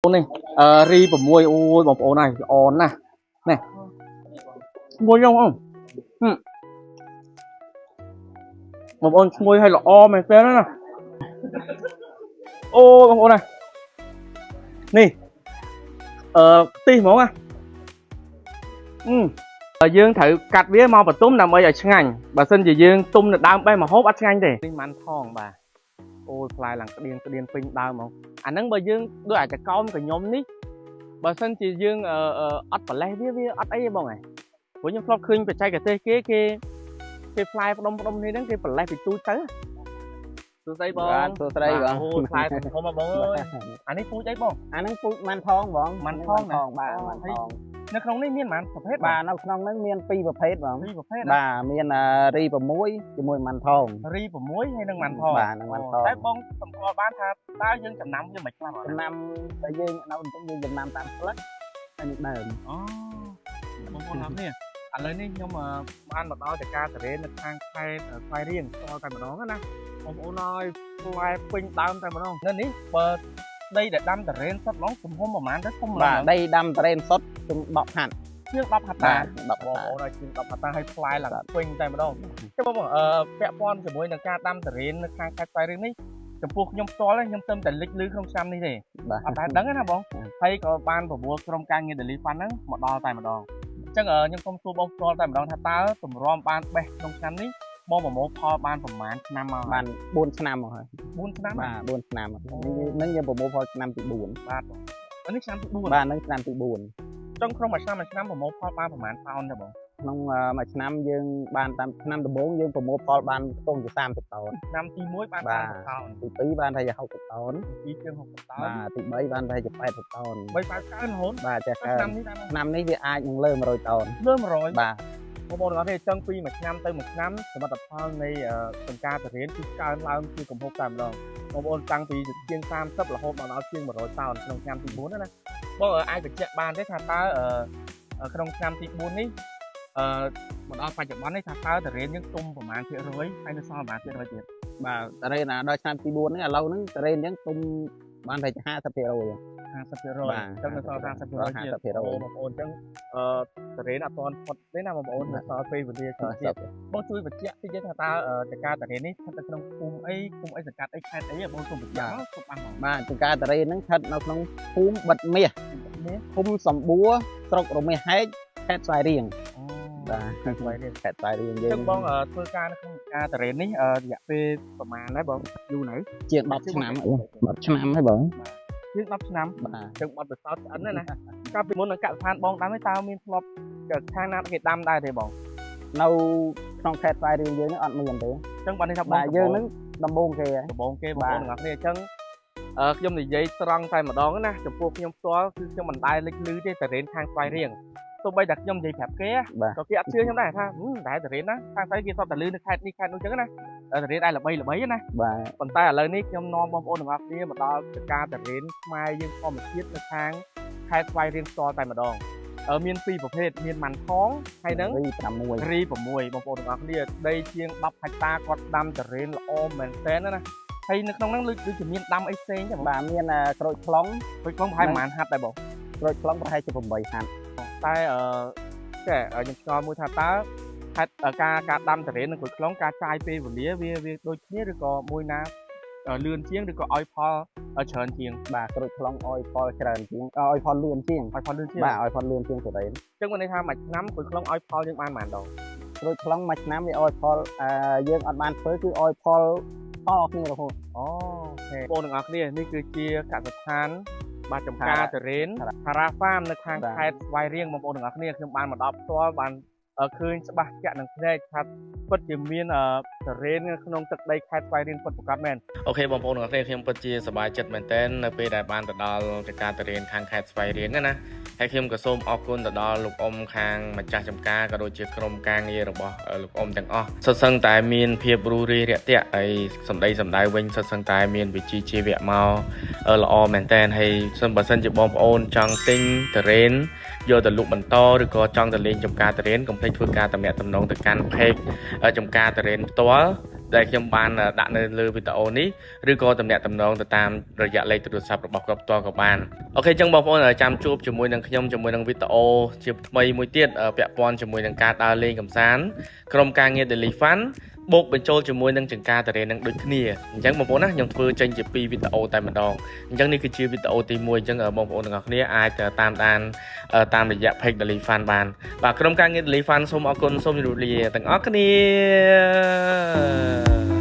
នេះរី6អូយបងប្អូនហើយល្អណាស់នេះឈ្ងុយហ្នឹងបងប្អូនឈ្ងុយហើយល្អមែនទេណាអូបងប្អូននេះខ្ទិះហ្មងយើងត្រូវកាត់វាមកបន្ទុំដើម្បីឲ្យឆ្ងាញ់បើសិនជាយើងទុំនៅដើមបេះមកហូបអត់ឆ្ងាញ់ទេនេះម៉ាន់ថងបាទអូយផ្លែឡើងក្តៀងពេញដើមហ្មងអាហ្នឹងបើយើងដូចអាចកោមកញ្ញុំនេះបើសិនជាយើងអត់ប្រលេះវាអត់អីទេបងហ៎ព្រោះខ្ញុំធ្លាប់ឃើញបច្ចេកទេសគេផ្លែផ្ដុំនេះហ្នឹងគេប្រលេះពីទូចទៅសួស្ដីបងសួស្ដីបងអូផ្លែធំមកបងអើយអានេះពូជអីបងអាហ្នឹងពូជម៉ាន់ថងបងម៉ាន់ថងបាទម៉ាន់ថងនៅក្នុងនេះមានប៉ុន្មានប្រភេទបាទនៅក្នុងហ្នឹងមាន2ប្រភេទបង2ប្រភេទបាទមានរី6ជាមួយម៉ាន់ថងរី6ហើយនិងម៉ាន់ថងបាទនិងម៉ាន់ថងតែបងសម្គាល់បានថាតើយើងចំណាំវាមិនខ្លះចំណាំតែយើងនៅបន្ទុកយើងចំណាំតាមស្លឹកហើយនេះដើមអូបងប្អូនណានេះឥឡូវនេះខ្ញុំបានមកដល់ចការតរេននៅខាងខេត្តស្វាយរៀងស្គាល់តែម្ដងណាបងប្អូនអើយផ្លែពេញដើមតែម្ដងនៅនេះបើដីដែលដាំតរេនសុទ្ធហ្មងទំហំប្រហែលទៅធំបាទដីដាំតរេនសុទ្ធជិង10ហាត់ជាង10ហាត់តាបងប្អូនឲ្យជាង10ហាត់តាឲ្យផ្លែឡើងពេញតែម្ដងចុះបងពាក់ព័ន្ធជាមួយនឹងការដាំតរេននៅខាងខេត្តស្វាយរៀងនេះចំពោះខ្ញុំផ្ទាល់ខ្ញុំទៅតែលិចលឺក្នុងឆ្នាំនេះទេអត់តែដឹងណាបងហើយក៏បានប្រមូលក្រុមការងារ Daily Fund ហ្នឹងមកដល់តែម្ដងអញ្ចឹងខ្ញុំសូមសួរបងផ្ទាល់តែម្ដងថាតើតម្រាំបានបេះក្នុងឆ្នាំនេះបងប្រមូលផលបានប្រហែលឆ្នាំមកបាន4ឆ្នាំមកហើយ4ឆ្នាំបាទ4ឆ្នាំហ្នឹងយើងប្រមូលផលឆ្នាំទី4បាទនេះឆ្នាំទី4បាទហ្នឹងឆ្នាំទី4ចុងក្នុងមួយឆ្នាំប្រមូលផលបានប្រហែលតោនទេបងក្នុងមួយឆ្នាំយើងបានតាមឆ្នាំដំបូងយើងប្រមូលផលបានខ្ទង់ជា30តោនឆ្នាំទី1បាន30តោនទី2បានតែជា60តោនទី2ជាង60តោនបាទទី3បានតែជា80តោន3 80កើនរហូតបាទចាកើនឆ្នាំនេះវាអាចនឹងលើ100តោនលើ100បាទបងប្អូនទាំងអស់គ្នាចឹងពីមួយឆ្នាំទៅមួយឆ្នាំសមិទ្ធផលនៃបង្ការតរេនគឺកើនឡើងជាគំហុកតែម្ដងបងប្អូនតាំងពីជាង30រហូតមកដល់ជាង100តោនក្នុងឆ្នាំទី4ណាបងអាចបញ្ជាក់បានទេថាតើក្នុងឆ្នាំទី4នេះមកដល់បច្ចុប្បន្ននេះថាតើតរេនយើងទុំប្រមាណភាគរយហើយនៅសល់ប្រមាណភាគរយទៀតបាទតរេនដល់ឆ្នាំទី4នេះឥឡូវហ្នឹងតរេនយើងទុំបានតែ50%បាទអញ្ចឹងនៅសល់50%ទៀតបងប្អូនអញ្ចឹងតរេនអត់ទាន់ផុតទេណាបងប្អូននៅសល់ពេលវេលាទៀតបងជួយបញ្ជាក់តិចថាតើចការតរេននេះស្ថិតនៅក្នុងភូមិអីសង្កាត់អីខេត្តអីបងសូមបញ្ជាក់ទុកបានបាទចការតរេនហ្នឹងស្ថិតនៅក្នុងភូមិបិទមាសភូមិសម្បួរស្រុករមាសហែកខេត្តស្វាយរៀងបាទខេត្តស្វាយរៀងយើងចឹងបងធ្វើការនៅក្នុងការតរេននេះរយៈពេលប្រហែលដែរបងយូរនៅជាង10ឆ្នាំ10ឆ្នាំហើយបងជាង10ឆ្នាំបាទចឹងបាត់បិសោតឆ្អិនណាកាលពីមុននៅកសិដ្ឋានបងដាំនេះតើមានធ្លាប់ខាងណាគេដាំដែរទេបងនៅក្នុងខេត្តស្វាយរៀងយើងនេះអត់មានទេចឹងបាត់នេះថាបងយើងនឹងដំបងគេបងប្អូនទាំងអស់គ្នាចឹងខ្ញុំនិយាយត្រង់តែម្ដងណាចំពោះខ្ញុំផ្ទាល់គឺខ្ញុំមិនដែលលេចលឺទេតរេនខាងស្វាយរៀងទោះបីតែខ្ញុំនិយាយប្រាប់គេក៏គេអត់ជឿខ្ញុំដែរថាតែតរេនណាខាងស្វាយគេសតតែលឺនៅខេត្តនេះខេត្តនោះចឹងណាតរេនដែលល្បីណាបាទប៉ុន្តែឥឡូវនេះខ្ញុំនាំបងប្អូនទាំងអស់គ្នាមកដល់ចការតរេនខ្មែរយើងធម្មជាតិនៅខាងខេត្តស្វាយរៀងផ្ទាល់តែម្ដងមាន2ប្រភេទមានម៉ាន់ថងហើយនឹងរី6បងប្អូនទាំងអស់គ្នាដីជាង10ហិកតាគាត់ដាំតរេនល្អមែនទែនណាហើយនៅក្នុងហ្នឹងដូចជាមានដាំអីផ្សេងចឹងបាទមានក្រូចខ្លុងប្រហែលប្រហែលហាត់ដែរបងក្រូចខ្លុងប្រហែលជា8ហាត់តែចេះខ្ញុំឆ្ងល់មួយថាតើហេតុការដាំតរេននិងក្រូចខ្លុងការចាយពេលវេលាវាដូចគ្នាឬក៏មួយណាលឿនជាងឬក៏ឲ្យផលច្រើនជាងបាទក្រូចខ្លុងឲ្យផលច្រើនជាងឲ្យផលលឿនជាងបាទឲ្យផលលឿនជាងតរេនអញ្ចឹងមានន័យថាមួយឆ្នាំក្រូចខ្លុងឲ្យផលយើងបានប៉ុន្មានដងក្រូចខ្លុងមួយឆ្នាំវាឲ្យផលយើងអត់បានធ្វើគឺឲ្យផលតគ្នារហូតអូខេបងប្អូនទាំងអស់គ្នានេះគឺជាកសិដ្ឋានបាទចំការតរេនហារ៉ាហ្វាមនៅខាងខេត្តស្វាយរៀងបងប្អូនទាំងអស់គ្នាខ្ញុំបានមកដល់ផ្ទាល់បានឃើញច្បាស់ជាក់នឹងភ្នែកថាពិតជាមានតរេនក្នុងទឹកដីខេត្តស្វាយរៀងពិតប្រាកដមែនអូខេបងប្អូនទាំងអស់គ្នាខ្ញុំពិតជាសប្បាយចិត្តមែនទែននៅពេលដែលបានទៅដល់ចការតរេនខាងខេត្តស្វាយរៀងណាហើយខ្ញុំក៏សូមអរគុណទៅដល់លោកអ៊ំខាងម្ចាស់ចំការក៏ដូចជាក្រុមការងាររបស់លោកអ៊ំទាំងអស់សុទ្ធសឹងតែមានភាពរួសរាយរាក់ទាក់ហើយសម្ដៅវិញសុទ្ធសឹងតែមានវិជ្ជាជីវៈមកល្អមែនទែនហើយបើសិនជាបងប្អូនចង់ទិញតរេនយកទៅលក់បន្តឬក៏ចង់ទៅលេងចំការតរេនកុំភ្លេចធ្វើការតំណែងទៅកាន់ page ចំការតរេនផ្ទាល់ ដែលខ្ញុំបានដាក់នៅលើវីដេអូនេះឬក៏តំណាក់តំណងទៅតាមរយៈលេខទូរស័ព្ទរបស់គាត់ផ្ទាល់ក៏បានអូខេអញ្ចឹងបងប្អូនចាំជួបជាមួយនឹងខ្ញុំជាមួយនឹងវីដេអូជាថ្មីមួយទៀតពាក់ព័ន្ធជាមួយនឹងការដើរលេងកម្សាន្តក្រុមការងារ Daily Fun បូកបញ្ចូលជាមួយនឹងចង្ការតារ៉េនឹងដូចគ្នាអញ្ចឹងបងប្អូនណាខ្ញុំធ្វើចេញជា2វីដេអូតែម្ដងអញ្ចឹងនេះគឺជាវីដេអូទី1អញ្ចឹងបងប្អូនទាំងអស់គ្នាអាចតាមដានតាមរយៈ page Daily Fun បានបាទក្រុមការងារ Daily Fun សូមអរគុណសូមជម្រាបលាទាំងអស់គ្នា